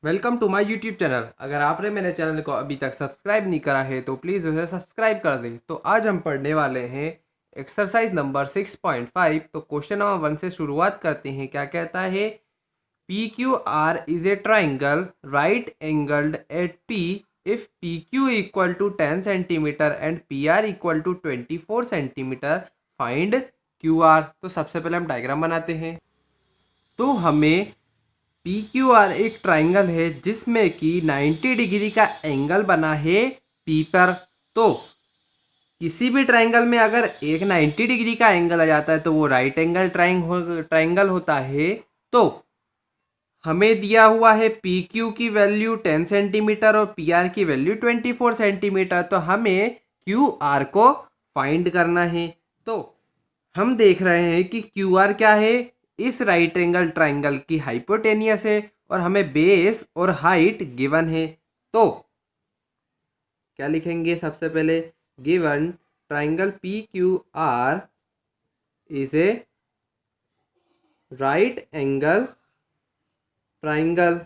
Welcome to my YouTube channel. अगर आपने मेरे चैनल को अभी तक सब्सक्राइब नहीं करा है तो प्लीज़ उसे सब्सक्राइब कर दें। तो आज हम पढ़ने वाले हैं एक्सरसाइज नंबर 6.5। तो क्वेश्चन नंबर 1 से शुरुआत करते हैं। क्या कहता है? P Q R is a triangle right angled at P if P Q equal to 10 centimetre and P R equal to 24 centimetre, find Q R. तो सबसे पहले हम डायग्राम बनाते हैं। तो हमें पी क्यू आर एक ट्राइंगल है जिसमें कि 90 डिग्री का एंगल बना है पी पर। तो किसी भी ट्राइंगल में अगर एक 90 डिग्री का एंगल आ जाता है तो वो राइट एंगल ट्राइंगल होता है। तो हमें दिया हुआ है पी क्यू की वैल्यू 10 सेंटीमीटर और पी आर की वैल्यू 24 सेंटीमीटर। तो हमें क्यू आर को फाइंड करना है। तो हम देख रहे हैं कि क्यू आर क्या है? इस राइट एंगल ट्राइंगल की हाइपोटेनियस है और हमें बेस और हाइट गिवन है। तो क्या लिखेंगे? सबसे पहले given triangle P Q R is a right angle triangle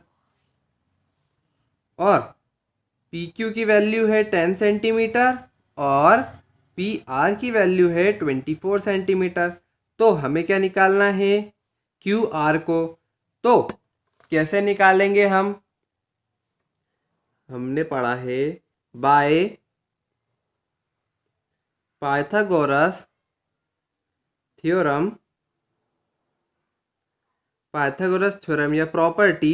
और पी क्यू की वैल्यू है 10 सेंटीमीटर और पी आर की वैल्यू है 24 सेंटीमीटर। तो हमें क्या निकालना है? क्यू आर को। तो कैसे निकालेंगे हम? हमने पढ़ा है by Pythagoras theorem, Pythagoras theorem या प्रॉपर्टी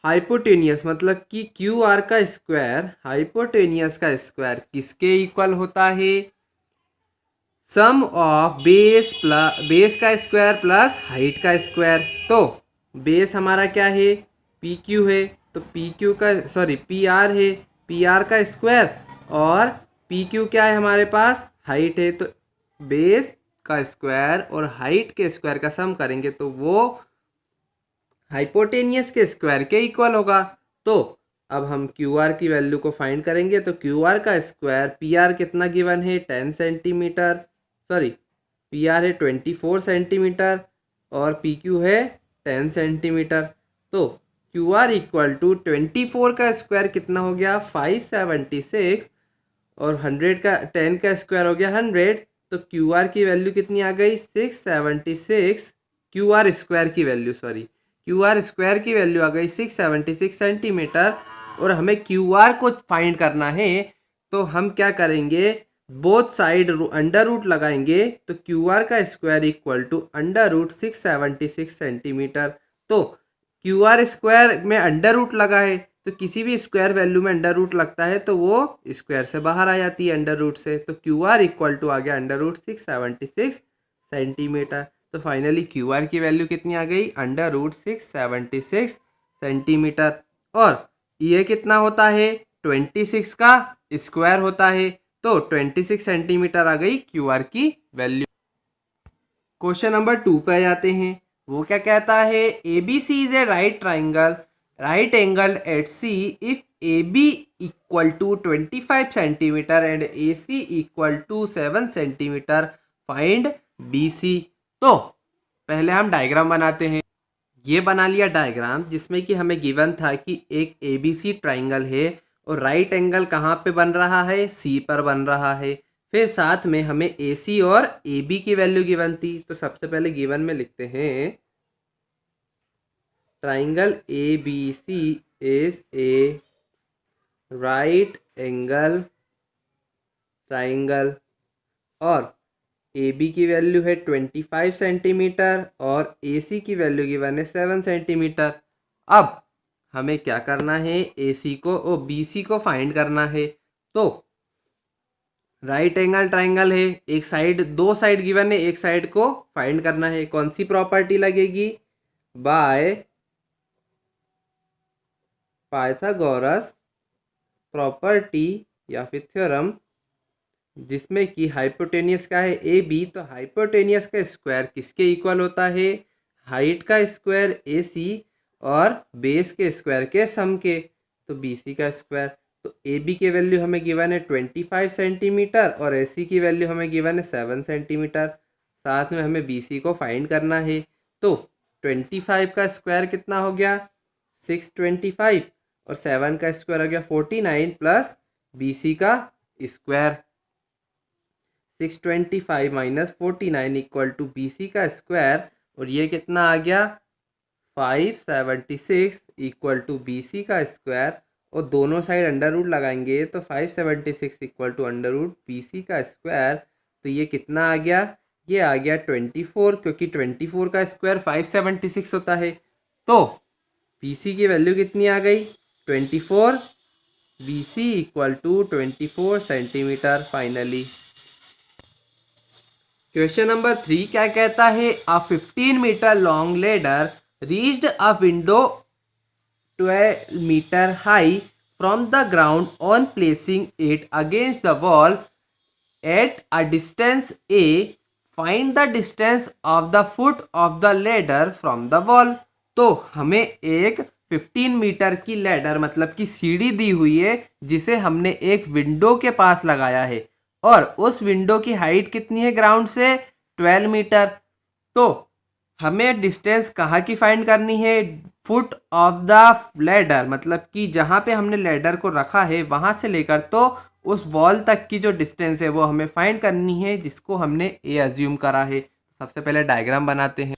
हाइपोटेनियस, मतलब कि क्यू आर का स्क्वायर हाइपोटेनियस का स्क्वायर किसके इक्वल होता है? सम ऑफ बेस का स्क्वायर प्लस हाइट का स्क्वायर। तो बेस हमारा क्या है? पी क्यू है। तो पी आर है, पी आर का स्क्वायर और पी क्यू क्या है हमारे पास? हाइट है। तो बेस का स्क्वायर और हाइट के स्क्वायर का सम करेंगे तो वो हाइपोटेनियस के स्क्वायर के इक्वल होगा। तो अब हम क्यू आर की वैल्यू को फाइंड करेंगे। तो क्यू आर का स्क्वायर, पी आर कितना गिवन है? 10 सेंटीमीटर, पी आर है 24 सेंटीमीटर और पी क्यू है 10 सेंटीमीटर। तो क्यू आर इक्वल टू 24 का स्क्वायर कितना हो गया? 576 और 100 का 10 का स्क्वायर हो गया 100। तो क्यू आर की वैल्यू कितनी आ गई? 676। क्यू आर स्क्वायर की वैल्यू क्यू आर स्क्वायर की वैल्यू आ गई 676 सेंटीमीटर। और हमें क्यू आर को फाइंड करना है। तो हम क्या करेंगे? बोथ साइड अंडर रूट लगाएंगे। तो क्यू आर का square equal to under root 676 centimetre. तो क्यू आर स्क्वायर में अंडर रूट लगा है तो किसी भी स्क्वायर वैल्यू में अंडर रूट लगता है तो वो स्क्वायर से बाहर आ जाती है अंडर रूट से। तो क्यू आर इक्वल टू आ गया अंडर रूट 676 सेंटीमीटर। तो फाइनली क्यू आर की वैल्यू कितनी आ गई? Under root 676 centimetre. और ये कितना होता है? 26 का स्क्वायर होता है। तो 26 सेंटीमीटर आ गई क्यू आर की वैल्यू। क्वेश्चन नंबर 2 पे आ जाते हैं। वो क्या कहता है? A B C is a right triangle right angle at C if A B equal to 25 centimetre and A C equal to 7 centimetre, find B C. तो पहले हम डायग्राम बनाते हैं। ये बना लिया डायग्राम जिसमें कि हमें गिवन था कि एक ए बी सी ट्राइंगल है और राइट एंगल कहाँ पे बन रहा है? सी पर बन रहा है। फिर साथ में हमें ए सी और ए बी की वैल्यू गिवन थी। तो सबसे पहले गिवन में लिखते हैं triangle A B C is a right angle triangle और ए बी की वैल्यू है 25 सेंटीमीटर और ए सी की वैल्यू गिवन है 7 सेंटीमीटर। अब हमें क्या करना है? ए सी को और बी सी को फाइंड करना है। तो राइट एंगल ट्राइंगल है, एक साइड, दो साइड गिवन है, एक साइड को फाइंड करना है। कौन सी प्रॉपर्टी लगेगी? बाय पाइथागोरस प्रॉपर्टी या फिर थ्योरम, जिसमें कि हाइपोटेनियस का है ए बी। तो हाइपोटेनियस का स्क्वायर किसके इक्वल होता है? हाइट का स्क्वायर ए सी और बेस के स्क्वायर के सम के। तो बी सी का स्क्वायर। तो ए बी की वैल्यू हमें गिवन है 25 सेंटीमीटर और ए सी की वैल्यू हमें गिवन है 7 सेंटीमीटर। साथ में हमें बी सी को फाइंड करना है। तो 25 का स्क्वायर कितना हो गया 625 और 7 का स्क्वायर हो गया 49 प्लस BC का square 625 minus 49 equal to BC का स्क्वायर और ये कितना आ गया 576 इक्वल टू BC का स्क्वायर और दोनों साइड अंडर रूट लगाएंगे तो 576 equal to under root BC का स्क्वायर तो ये कितना आ गया ये आ गया 24 क्योंकि 24 का स्क्वायर 576 होता है तो BC की वैल्यू कितनी आ गई 24 BC equal to 24 centimetre finally. Question number 3 क्या कहता है a 15 metre long ladder reached a window 12 metre high from the ground on placing it against the wall at a distance A find the distance of the foot of the ladder from the wall. तो हमें एक 15 metre की ladder मतलब कि सीढ़ी दी हुई है जिसे हमने एक विंडो के पास लगाया है और उस विंडो की हाइट कितनी है ग्राउंड से 12 मीटर। तो हमें डिस्टेंस कहाँ की फाइंड करनी है फुट ऑफ द लेडर मतलब कि जहाँ पे हमने लेडर को रखा है वहाँ से लेकर तो उस वॉल तक की जो डिस्टेंस है वो हमें फाइंड करनी है जिसको हमने ए अज्यूम करा है। सबसे पहले डायग्राम बनाते हैं।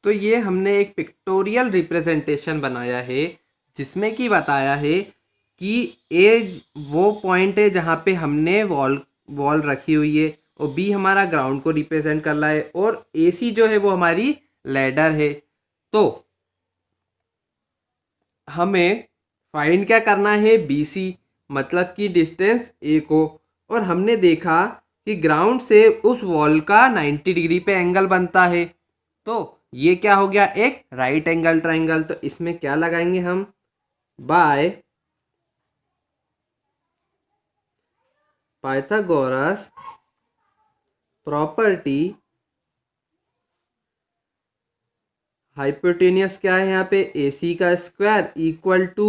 तो ये हमने एक पिक्टोरियल रिप्रेजेंटेशन बनाया है जिसमें कि बताया है कि ए वो पॉइंट है जहाँ पे हमने वॉल रखी हुई है और बी हमारा ग्राउंड को रिप्रेजेंट कर रहा है और AC जो है वो हमारी लेडर है। तो हमें फाइंड क्या करना है BC मतलब कि डिस्टेंस A को और हमने देखा कि ग्राउंड से उस वॉल का 90 डिग्री पे एंगल बनता है तो ये क्या हो गया एक राइट एंगल ट्राइंगल। तो इसमें क्या लगाएंगे हम बाय पाइथागोरस प्रॉपर्टी हाइपोटेनियस क्या है यहाँ पे AC का स्क्वायर इक्वल टू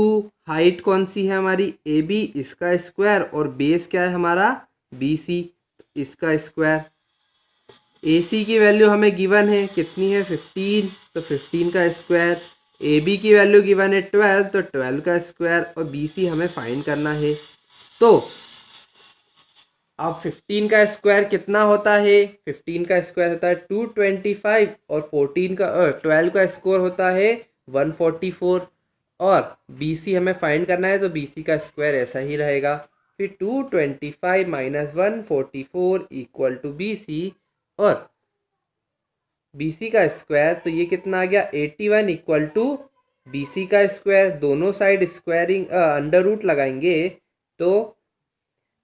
हाइट कौन सी है हमारी AB इसका स्क्वायर और बेस क्या है हमारा BC इसका स्क्वायर। AC की वैल्यू हमें गिवन है कितनी है 15 तो 15 का स्क्वायर AB की वैल्यू गिवन है 12 तो 12 का स्क्वायर और BC हमें फाइंड करना है। तो अब 15 का स्क्वायर कितना होता है 15 का स्क्वायर होता है 225 और 12 का स्क्वायर होता है 144 और BC हमें फाइंड करना है तो BC का स्क्वायर ऐसा ही रहेगा फिर 225 माइनस 144 इक्वल टू BC और BC का स्क्वायर तो ये कितना आ गया 81 इक्वल टू BC का स्क्वायर दोनों साइड स्क्वायरिंग अंडर रूट लगाएंगे तो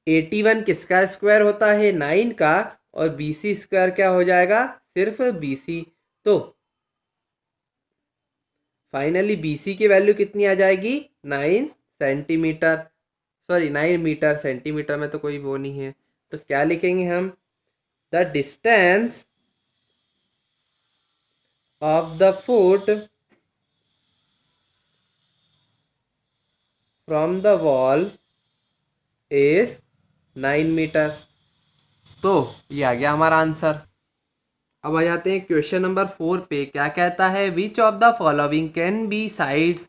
81 किसका स्क्वायर होता है 9 का और BC स्क्वायर क्या हो जाएगा सिर्फ BC। तो फाइनली BC की वैल्यू कितनी आ जाएगी 9 सेंटीमीटर 9 मीटर सेंटीमीटर में तो कोई वो नहीं है तो क्या लिखेंगे हम the distance of the foot from the wall is 9 metre. तो ये आ गया हमारा आंसर। अब आ जाते हैं क्वेश्चन नंबर 4 पे क्या कहता है which of the following can be sides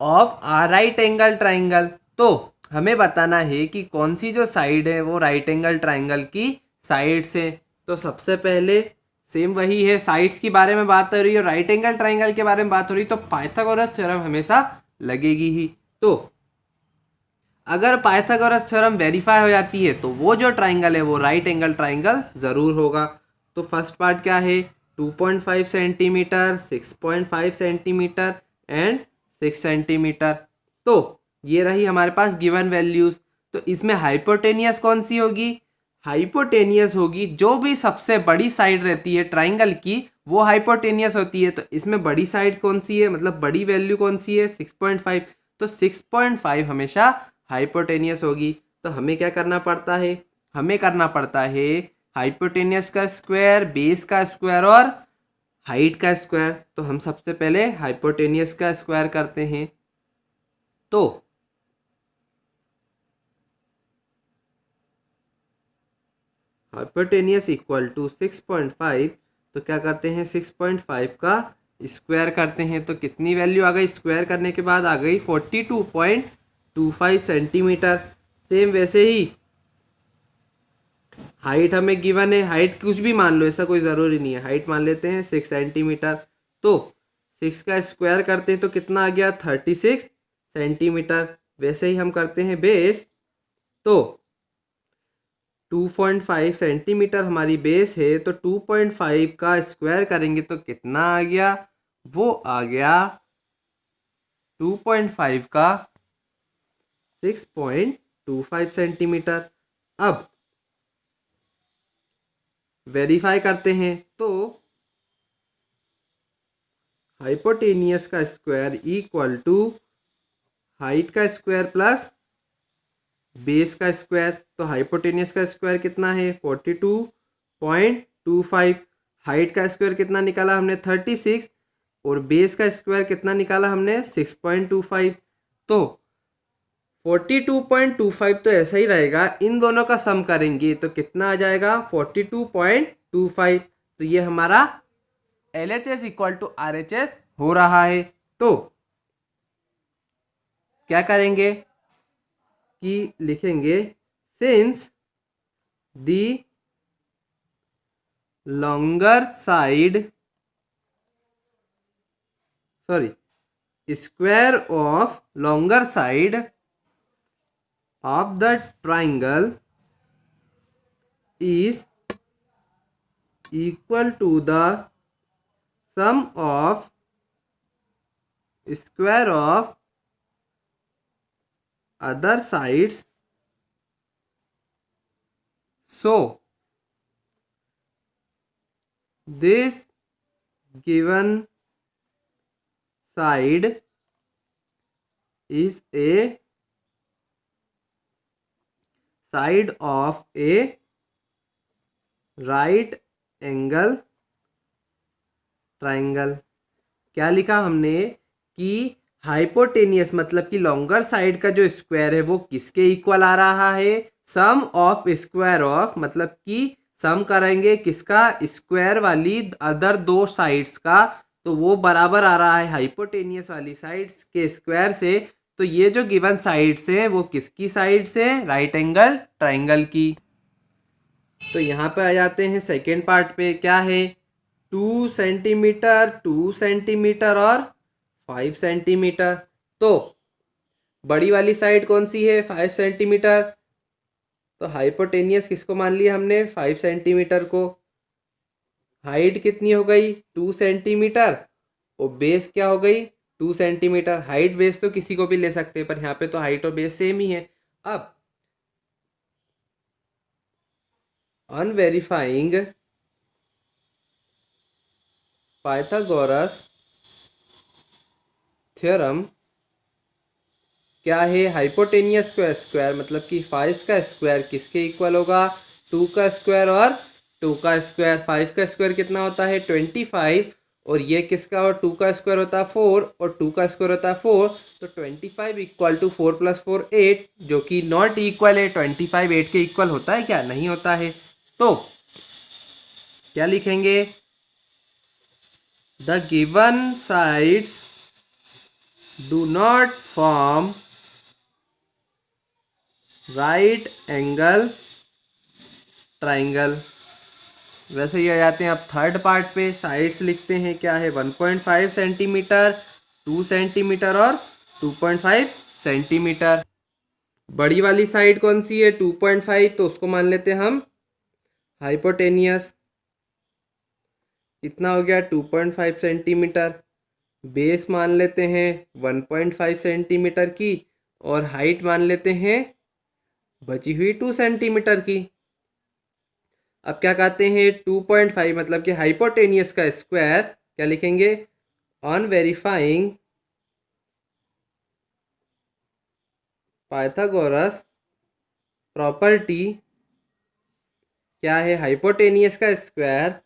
of a right angle triangle. तो हमें बताना है कि कौन सी जो साइड है वो राइट एंगल ट्राइंगल की साइड से। तो सबसे पहले सेम वही है साइड्स के बारे में बात हो रही है राइट एंगल ट्राइंगल के बारे में बात हो रही है तो पाइथागोरस थ्योरम हमेशा लगेगी ही। तो अगर पाइथागोरस थ्योरम वेरीफाई हो जाती है तो वो जो ट्राइंगल है वो राइट एंगल ट्राइंगल ज़रूर होगा। तो फर्स्ट पार्ट क्या है 2.5 सेंटीमीटर 6.5 सेंटीमीटर एंड 6 सेंटीमीटर। तो ये रही हमारे पास गिवन वैल्यूज़। तो इसमें हाइपोटेनियस कौन सी होगी हाइपोटेनियस होगी जो भी सबसे बड़ी साइड रहती है ट्राइंगल की वो हाइपोटेनियस होती है। तो इसमें बड़ी साइड कौन सी है मतलब बड़ी वैल्यू कौन सी है 6.5 तो 6.5 हमेशा हाइपोटेनियस होगी। तो हमें क्या करना पड़ता है हमें करना पड़ता है हाइपोटेनियस का स्क्वायर बेस का स्क्वायर और हाइट का स्क्वायर। तो हम सबसे पहले हाइपोटेनियस का स्क्वायर करते हैं। तो हाइपोटेनियस इक्वल टू 6.5 तो क्या करते हैं 6.5 का स्क्वायर करते हैं तो कितनी वैल्यू आ गई, स्क्वायर करने के बाद आ गई 42.25 सेंटीमीटर। सेम वैसे ही हाइट हमें गिवन है, हाइट कुछ भी मान लो, ऐसा कोई ज़रूरी नहीं है, हाइट मान लेते हैं 6 सेंटीमीटर। तो 6 का स्क्वायर करते हैं तो कितना आ गया 36 सेंटीमीटर। वैसे ही हम करते हैं बेस, तो 2.5 सेंटीमीटर हमारी बेस है, तो 2.5 का स्क्वायर करेंगे तो कितना आ गया, वो आ गया 2.5 का 6.25 सेंटीमीटर। अब वेरीफाई करते हैं तो हाइपोटेनियस का स्क्वायर इक्वल टू हाइट का स्क्वायर प्लस बेस का स्क्वायर। तो हाइपोटेनियस का स्क्वायर कितना है 42.25, हाइट का स्क्वायर कितना निकाला हमने 36, और बेस का स्क्वायर कितना निकाला हमने 6.25। तो 42.25 तो ऐसा ही रहेगा, इन दोनों का सम करेंगे तो कितना आ जाएगा 42.25। तो ये हमारा LHS इक्वल टू RHS हो रहा है। तो क्या करेंगे कि लिखेंगे since the longer side square of longer side of the triangle is equal to the sum of square of other sides, so this given side is a side of a right angle triangle. क्या लिखा हमने कि hypotenuse मतलब कि longer side का जो square है वो किसके इक्वल आ रहा है, सम ऑफ स्क्वायर ऑफ, मतलब कि सम करेंगे किसका, स्क्वायर वाली अदर दो साइड्स का, तो वो बराबर आ रहा है हाइपोटेनियस वाली साइड्स के स्क्वायर से। तो ये जो गिवन साइड्स है वो किसकी साइड्स है, राइट एंगल ट्राइंगल की। तो यहाँ पे आ जाते हैं सेकेंड पार्ट पे, क्या है 2 सेंटीमीटर 2 सेंटीमीटर और 5 सेंटीमीटर। तो बड़ी वाली साइड कौन सी है 5 सेंटीमीटर, तो हाइपोटेनियस किसको मान लिया हमने 5 सेंटीमीटर को। हाइट कितनी हो गई 2 सेंटीमीटर और बेस क्या हो गई 2 सेंटीमीटर। हाइट बेस तो किसी को भी ले सकते हैं, पर यहाँ पे तो हाइट और बेस सेम ही है। अब on verifying पाइथागोरस थ्योरम, क्या है हाइपोटेनियस का स्क्वायर मतलब कि 5 का स्क्वायर किसके इक्वल होगा 2 का स्क्वायर और 2 का स्क्वायर। 5 का स्क्वायर कितना होता है 25, और ये किसका, और 2 का स्क्वायर होता है 4 और 2 का स्क्वायर होता है 4। तो 25 इक्वल टू 4 + 4 8, जो कि नॉट इक्वल है। 25 8 के इक्वल होता है क्या, नहीं होता है। तो क्या लिखेंगे, the given sides do not form right angle triangle. वैसे ये आ जाते हैं अब थर्ड पार्ट पे। साइड्स लिखते हैं, क्या है 1.5 सेंटीमीटर 2 सेंटीमीटर और 2.5 सेंटीमीटर। बड़ी वाली साइड कौन सी है 2.5, तो उसको मान लेते हैं हम हाइपोटेनियस। कितना हो गया 2.5 सेंटीमीटर। बेस मान लेते हैं 1.5 सेंटीमीटर की, और हाइट मान लेते हैं बची हुई 2 सेंटीमीटर की। अब क्या कहते हैं 2.5 मतलब कि हाइपोटेनियस का स्क्वायर, क्या लिखेंगे ऑन वेरीफाइंग पाइथागोरस प्रॉपर्टी, क्या है हाइपोटेनियस का स्क्वायर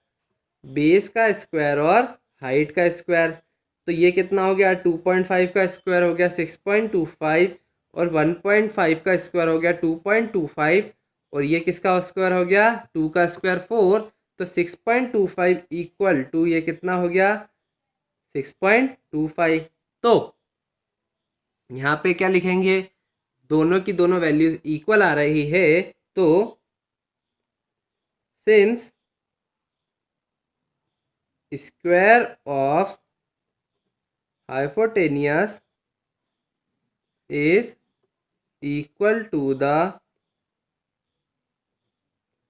बेस का स्क्वायर और हाइट का स्क्वायर। तो ये कितना हो गया 2.5 का स्क्वायर हो गया 6.25, और 1.5 का स्क्वायर हो गया 2.25, और ये किसका स्क्वायर हो गया 2 का स्क्वायर 4। तो 6.25 इक्वल टू ये कितना हो गया 6.25। तो यहाँ पे क्या लिखेंगे, दोनों की दोनों वैल्यूज इक्वल आ रही है, तो since square of hypotenuse is equal to the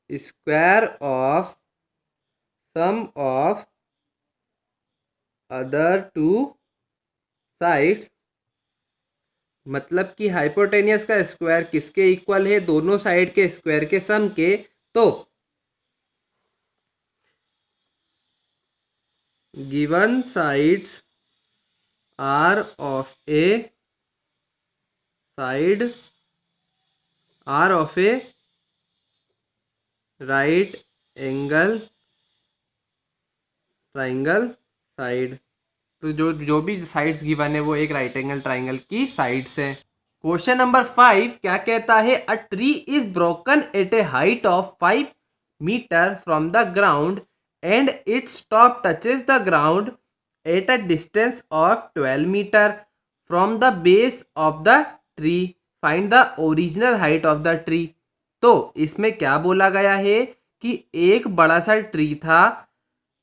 square of sum of other two sides, मतलब कि हाइपोटेनियस का स्क्वायर किसके इक्वल है, दोनों साइड के स्क्वायर के सम के। तो given sides are of a side are of a right angle triangle side. तो जो भी साइड्स गिवन है वो एक राइट एंगल ट्राइंगल की साइड्स है। क्वेश्चन नंबर 5 क्या कहता है, a tree is broken at a height of 5 metre from the ground and its top touches the ground at a distance of 12 metre from the base of the tree, find the original height of the tree. तो इसमें क्या बोला गया है कि एक बड़ा सा ट्री था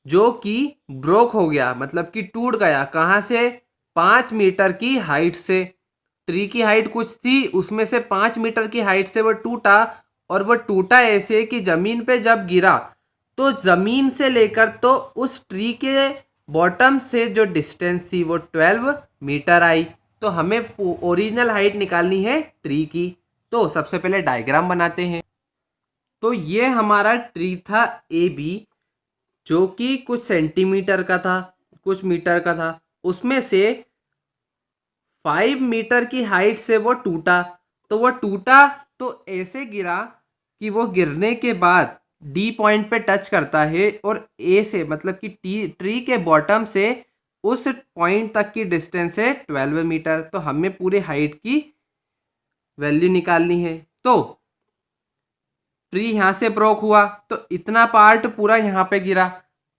जो कि ब्रोक हो गया, मतलब कि टूट गया, कहाँ से, 5 मीटर की हाइट से। ट्री की हाइट कुछ थी, उसमें से 5 मीटर की हाइट से वो टूटा, और वो टूटा ऐसे कि जमीन पे जब गिरा तो जमीन से लेकर तो उस ट्री के बॉटम से जो डिस्टेंस थी वो 12 मीटर आई। तो हमें ओरिजिनल हाइट निकालनी है ट्री की। तो सबसे पहले डायग्राम बनाते हैं। तो ये हमारा ट्री था ए बी, जो कि कुछ सेंटीमीटर का था, कुछ मीटर का था, उसमें से 5 मीटर की हाइट से वो टूटा। तो वो टूटा तो ऐसे गिरा कि वो गिरने के बाद डी पॉइंट पे टच करता है, और ए से मतलब कि ट्री के बॉटम से उस पॉइंट तक की डिस्टेंस है 12 मीटर। तो हमें पूरे हाइट की वैल्यू निकालनी है। तो ट्री यहाँ से ब्रोक हुआ तो इतना पार्ट पूरा यहाँ पे गिरा,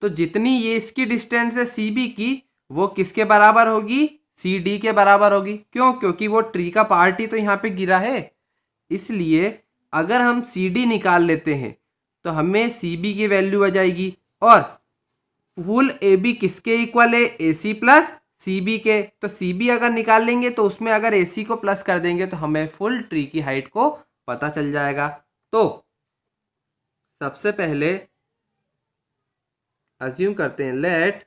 तो जितनी ये इसकी डिस्टेंस है सी बी की, वो किसके बराबर होगी, सी डी के बराबर होगी। क्यों, क्योंकि वो ट्री का पार्ट ही तो यहाँ पे गिरा है। इसलिए अगर हम सी डी निकाल लेते हैं तो हमें सी बी की वैल्यू आ जाएगी, और फुल ए बी किसके इक्वल है, ए सी प्लस सी बी के। तो सी बी अगर निकाल लेंगे तो उसमें अगर ए सी को प्लस कर देंगे तो हमें फुल ट्री की हाइट को पता चल जाएगा। तो सबसे पहले अज्यूम करते हैं, let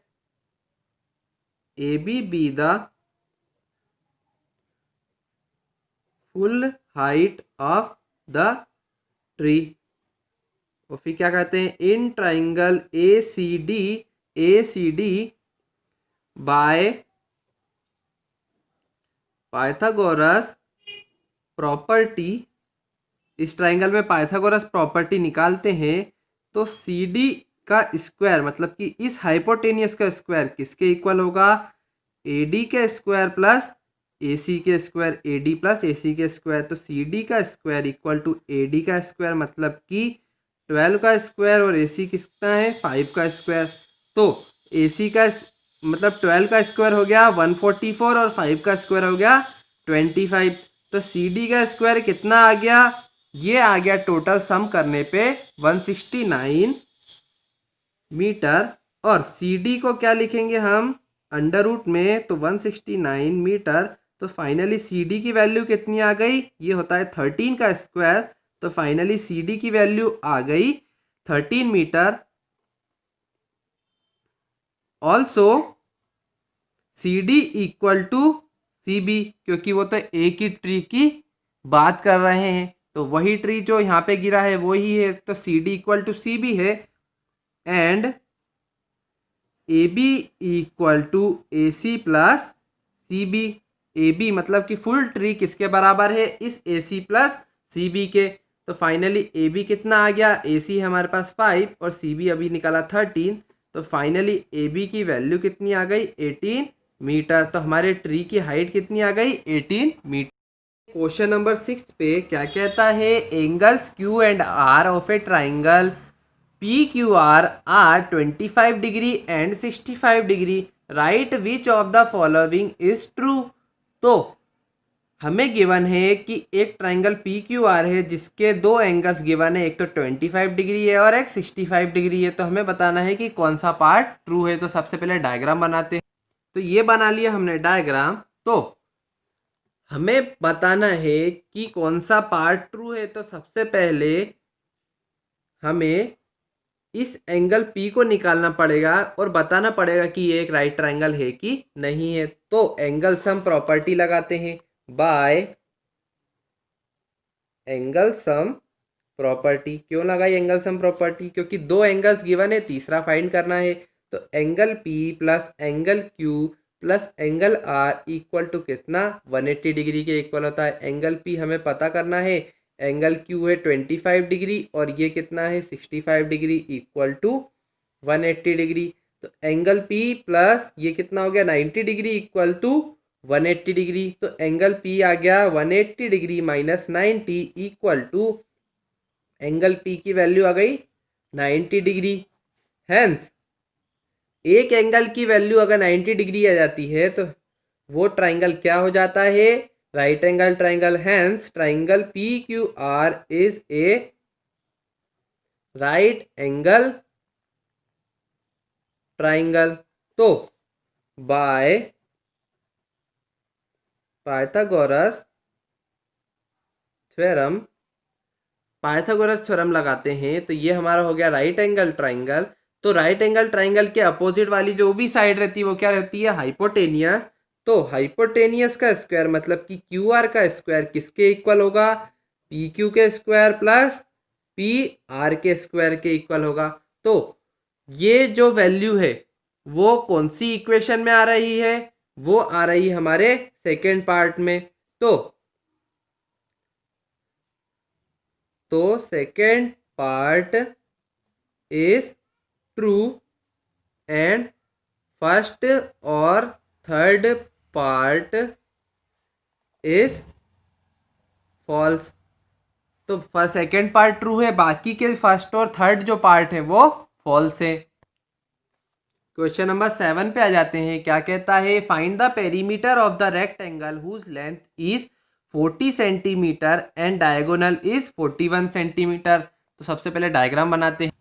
A B the full height of the tree. और फिर क्या कहते हैं, in triangle A C D by Pythagoras property. इस ट्राइंगल में पाइथागोरस प्रॉपर्टी निकालते हैं तो सी डी का स्क्वायर, मतलब कि इस हाइपोटेनियस का स्क्वायर किसके इक्वल होगा, ए डी के स्क्वायर प्लस ए सी के square, A D plus A C के स्क्वायर। तो सी डी का square equal to A D का स्क्वायर, मतलब कि 12 का स्क्वायर, और ए सी कितना है 5 का स्क्वायर। तो ए सी का मतलब 12 का स्क्वायर हो गया 144, और 5 का स्क्वायर हो गया 25। तो सी डी का स्क्वायर कितना आ गया, ये आ गया टोटल सम करने पे 169 मीटर। और सी डी को क्या लिखेंगे हम, अंडर रूट में, तो 169 मीटर। तो फाइनली सी डी की वैल्यू कितनी आ गई, ये होता है 13 का स्क्वायर। तो फाइनली सी डी की वैल्यू आ गई 13 metre. Also C D equal to C B, क्योंकि वो तो एक ही ट्री की बात कर रहे हैं, तो वही ट्री जो यहाँ पे गिरा है वही है। तो C D equal to C B है, and A B equal to A C plus C B. A B मतलब कि फुल ट्री किसके बराबर है, इस ए सी प्लस सी बी के। तो फाइनली ए बी कितना आ गया, ए सी हमारे पास 5 और सी बी अभी निकाला 13। तो फाइनली ए बी की वैल्यू कितनी आ गई, 18 मीटर। तो हमारे ट्री की हाइट कितनी आ गई, 18 मीटर। क्वेश्चन नंबर 6 पे क्या कहता है, angles Q and R of a triangle PQR are 25 degree and 65 degree. Write which of the following is true. तो हमें गिवन है कि एक ट्राइंगल PQR है जिसके दो एंगल्स गिवन है, एक तो 25 डिग्री है और एक 65 डिग्री है। तो हमें बताना है कि कौन सा पार्ट ट्रू है। तो सबसे पहले डायग्राम बनाते हैं। तो ये बना लिया हमने डायग्राम। तो हमें बताना है कि कौन सा पार्ट ट्रू है। तो सबसे पहले हमें इस एंगल P को निकालना पड़ेगा और बताना पड़ेगा कि ये एक राइट ट्राइंगल है कि नहीं है। तो एंगल सम प्रॉपर्टी लगाते हैं बाय एंगल सम प्रॉपर्टी। क्यों लगाई एंगल सम प्रॉपर्टी? क्योंकि दो एंगल्स गिवन है, तीसरा फाइंड करना है। तो angle P plus angle Q plus angle R equal to कितना? 180 डिग्री के इक्वल होता है। एंगल P हमें पता करना है, एंगल Q है 25 डिग्री और ये कितना है? 65 डिग्री इक्वल टू 180 डिग्री। तो एंगल P प्लस ये कितना हो गया? 90 डिग्री इक्वल टू 180 डिग्री। तो एंगल P आ गया 180 degree minus 90 equal to angle P की वैल्यू आ गई 90 डिग्री। हेंस एक एंगल की वैल्यू अगर 90 डिग्री आ जाती है तो वो ट्राइंगल क्या हो जाता है? Right angle triangle. Hence triangle PQR is a right angle triangle. तो बाय पाइथागोरस थ्योरम लगाते हैं। तो ये हमारा हो गया राइट एंगल ट्राइंगल। तो राइट एंगल ट्राइंगल के अपोजिट वाली जो भी साइड रहती है वो क्या रहती है? हाइपोटेनियस। तो हाइपोटेनियस का स्क्वायर मतलब कि QR का स्क्वायर किसके इक्वल होगा? PQ के स्क्वायर प्लस PR के स्क्वायर के इक्वल होगा। तो ये जो वैल्यू है वो कौन सी इक्वेशन में आ रही है? वो आ रही है हमारे सेकेंड पार्ट में। तो second part is true and first और थर्ड पार्ट इज फॉल्स। तो सेकेंड पार्ट ट्रू है, बाकी के फर्स्ट और थर्ड जो पार्ट है वो फॉल्स है। क्वेश्चन नंबर 7 पे आ जाते हैं। क्या कहता है? Find the perimeter of the rectangle whose length is 40 centimetre and diagonal is 41 centimetre. तो सबसे पहले डायग्राम बनाते हैं।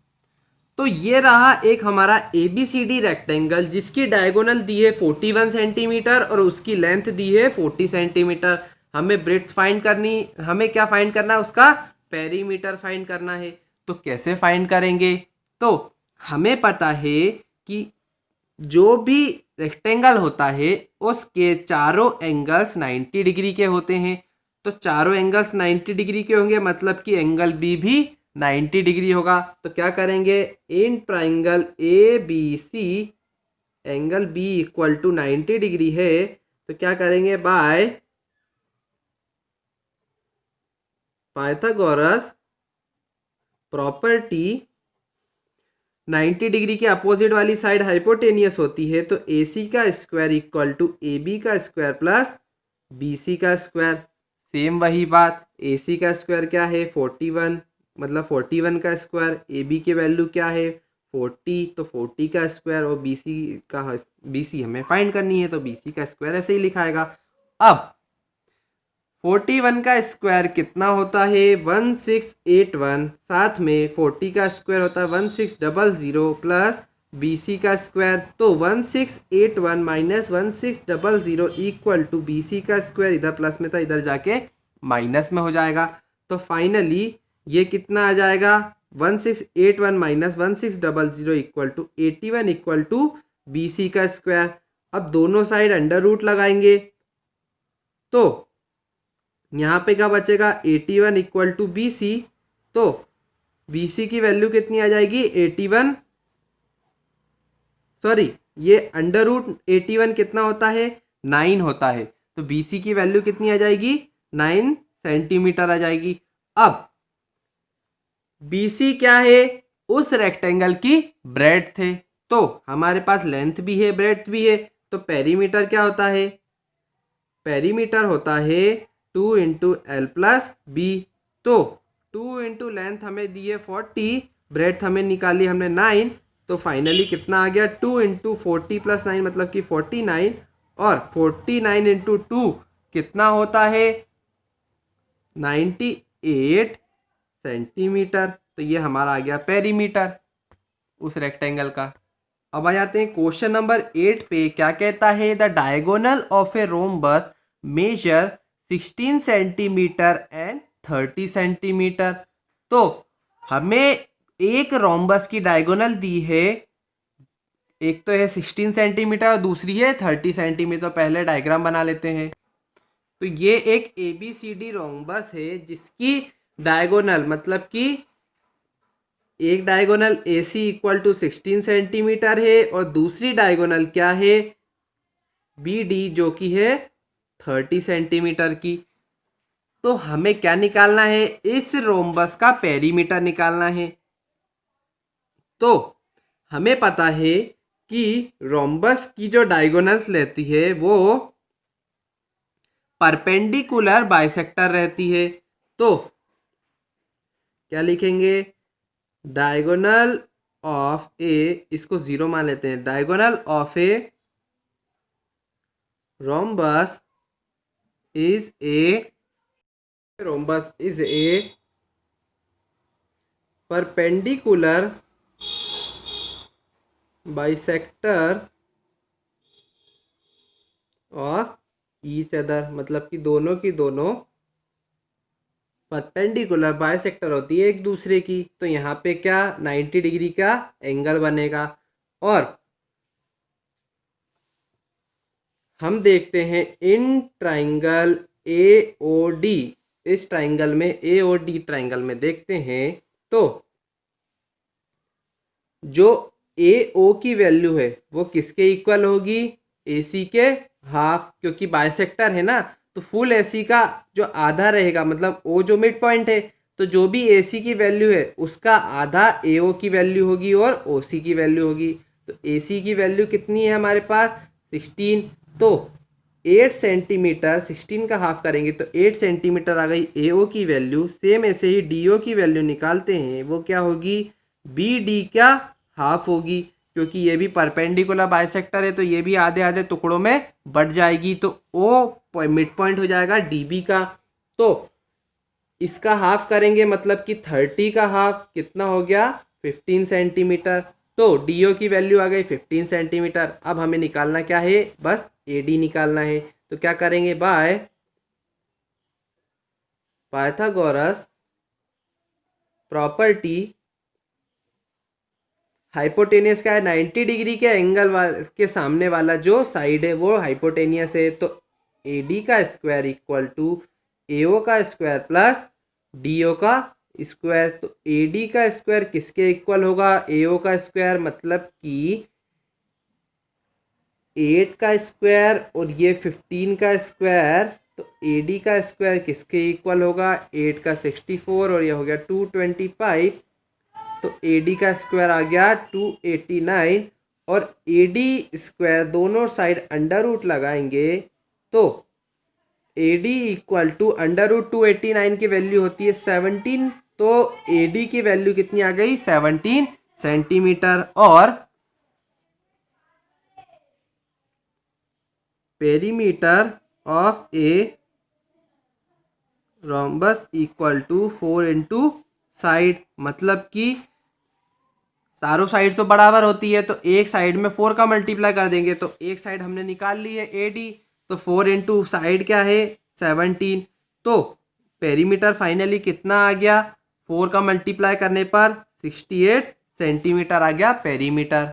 तो ये रहा एक हमारा ABCD रेक्टेंगल जिसकी डायगोनल दी है 41 सेंटीमीटर और उसकी लेंथ दी है 40 सेंटीमीटर। हमें ब्रेड्थ फाइंड करनी, हमें क्या फाइंड करना है? उसका पेरीमीटर फाइंड करना है। तो कैसे फाइंड करेंगे? तो हमें पता है कि जो भी रेक्टेंगल होता है उसके चारों एंगल्स 90 डिग्री के होते हैं। तो चारों एंगल्स 90 डिग्री के होंगे मतलब कि एंगल B भी 90 डिग्री होगा। तो क्या करेंगे? In triangle ABC angle B equal to 90 degree है। तो क्या करेंगे? बाय पाइथागोरस प्रॉपर्टी 90 डिग्री के अपोजिट वाली साइड हाइपोटेनियस होती है। तो AC का स्क्वायर इक्वल टू AB का स्क्वायर प्लस BC का स्क्वायर। सेम वही बात, AC का स्क्वायर क्या है? 41 मतलब 41 का स्क्वायर। AB की वैल्यू क्या है? 40, तो 40 का स्क्वायर और BC हमें फाइंड करनी है तो BC का स्क्वायर ऐसे ही लिखाएगा। अब 41 का स्क्वायर कितना होता है? 1681। साथ में 40 का स्क्वायर होता है 1600 प्लस BC का स्क्वायर। तो 1681 माइनस 1600 इक्वल टू BC का स्क्वायर। इधर प्लस में था, इधर जाके माइनस में हो जाएगा। तो फाइनली ये कितना आ जाएगा? 1681 minus 1600 equal to 81 equal to BC का स्क्वायर। अब दोनों साइड अंडर रूट लगाएंगे तो यहाँ पे क्या बचेगा? 81 इक्वल टू BC। तो BC की वैल्यू कितनी आ जाएगी? 81, सॉरी ये अंडर रूट 81 कितना होता है? 9 होता है। तो BC की वैल्यू कितनी आ जाएगी? 9 सेंटीमीटर आ जाएगी। अब BC क्या है? उस रेक्टेंगल की ब्रेड्थ है। तो हमारे पास लेंथ भी है, ब्रेड्थ भी है। तो पेरीमीटर क्या होता है? पेरीमीटर होता है 2 इंटू L प्लस B। तो 2 इंटू लेंथ हमें दी है 40 ब्रेड्थ हमें निकाली हमने 9, तो फाइनली कितना आ गया 2 इंटू 40 प्लस 9 मतलब कि 49, और 49 इंटू 2 कितना होता है 98 सेंटीमीटर। तो ये हमारा आ गया पेरीमीटर उस रेक्टेंगल का। अब आ जाते हैं क्वेश्चन नंबर 8 पे। क्या कहता है, the diagonal of a rhombus measure 16 centimetre and 30 centimetre. तो हमें एक रोम्बस की डायगोनल दी है, एक तो है 16 सेंटीमीटर और दूसरी है 30 सेंटीमीटर। पहले डायग्राम बना लेते हैं। तो ये एक ABCD रोम्बस है जिसकी डायगोनल मतलब कि एक diagonal AC equal to 16 centimetre है और दूसरी डायगोनल क्या है BD जो कि है 30 सेंटीमीटर की। तो हमें क्या निकालना है, इस रोम्बस का पेरीमीटर निकालना है। तो हमें पता है कि रोम्बस की जो डायगोनल्स रहती है वो परपेंडिकुलर बाइसेक्टर रहती है। तो क्या लिखेंगे, डायगोनल ऑफ ए, इसको 0 मान लेते हैं, diagonal of a rhombus is a perpendicular bisector of each other, मतलब कि दोनों की दोनों परपेंडिकुलर बाइसेक्टर होती है एक दूसरे की। तो यहाँ पे क्या 90 डिग्री का एंगल बनेगा। और हम देखते हैं इन ट्राइंगल AOD, इस ट्राइंगल में AOD ट्राइंगल में देखते हैं तो जो AO की वैल्यू है वो किसके इक्वल होगी, AC के हाफ, क्योंकि बाइसेक्टर है ना। तो फुल AC का जो आधा रहेगा, मतलब O जो मिड पॉइंट है, तो जो भी AC की वैल्यू है उसका आधा AO की वैल्यू होगी और OC की वैल्यू होगी। तो AC की वैल्यू कितनी है हमारे पास 16, तो 8 सेंटीमीटर 16 का हाफ करेंगे तो 8 सेंटीमीटर आ गई AO की वैल्यू। सेम ऐसे ही DO की वैल्यू निकालते हैं, वो क्या होगी BD क्या हाफ होगी, क्योंकि ये भी परपेंडिकुलर बाइसेक्टर है तो ये भी आधे आधे टुकड़ों में बट जाएगी। तो O मिड पॉइंट हो जाएगा DB का। तो इसका हाफ करेंगे मतलब कि 30 का हाफ कितना हो गया 15 सेंटीमीटर। तो DO की वैल्यू आ गई 15 सेंटीमीटर। अब हमें निकालना क्या है, बस AD निकालना है। तो क्या करेंगे, बाय पाइथागोरस प्रॉपर्टी, हाइपोटेनियस क्या है 90 डिग्री के एंगल के सामने वाला जो साइड है वो हाइपोटेनियस है। तो AD का स्क्वायर इक्वल टू AO का स्क्वायर प्लस DO का स्क्वायर। तो AD का स्क्वायर किसके इक्वल होगा, AO का स्क्वायर, मतलब कि 8 का स्क्वायर और ये 15 का स्क्वायर। तो AD का स्क्वायर किसके इक्वल होगा, 8 का 64 और ये हो गया 225। तो AD का स्क्वायर आ गया 289 और AD स्क्वायर दोनों साइड अंडर रूट लगाएंगे तो AD equal to under root 289 की वैल्यू होती है 17। तो AD की वैल्यू कितनी आ गई 17 सेंटीमीटर। और perimeter of a rhombus equal to 4 into side, मतलब कि चारों साइड तो बराबर होती है तो एक साइड में 4 का मल्टीप्लाई कर देंगे। तो एक साइड हमने निकाल ली है AD, तो 4 इंटू साइड क्या है 17। तो पेरीमीटर फाइनली कितना आ गया, 4 का मल्टीप्लाई करने पर 68 सेंटीमीटर आ गया पेरीमीटर।